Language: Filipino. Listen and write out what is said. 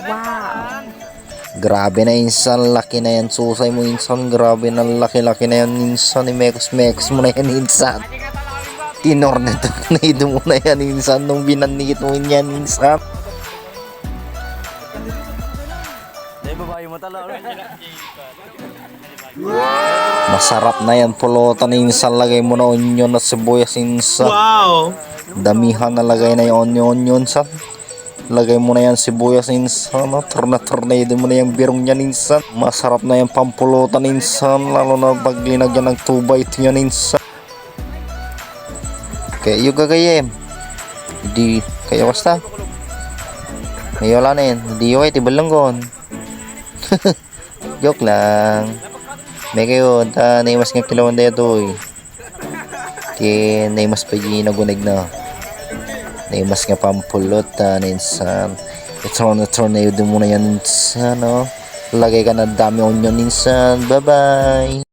Wow. Grabe na insan, laki na yan. Susay mo insan, grabe na laki-laki na yan insan. Imekos-mekos mo na yan insan. Tinornado mo na yan insan. Nung binanit mo yan insan. Masarap na yan pulutan insan. Lagay mo na onion at sibuyas insan. Wow! Damihan na lagay na yung onion insan. Lagay mo na yan sibuyas insan. Tornado mo na yung birong yan insan. Masarap na yung pampulutan insan. Lalo na pag linagyan ng 2x2 yan insan. Kaya yung gagayem. Hindi kaya basta. May wala na yun. Hindi yung tibalanggon. Joke lang. May kayo. Naimas nga kilawan na ito eh. Kaya naimas pa yung nagunig na. Naimas nga pampulot ninsan. Tornado mo na yan ninsan. Lagay ka na dami onion ninsan. Bye bye.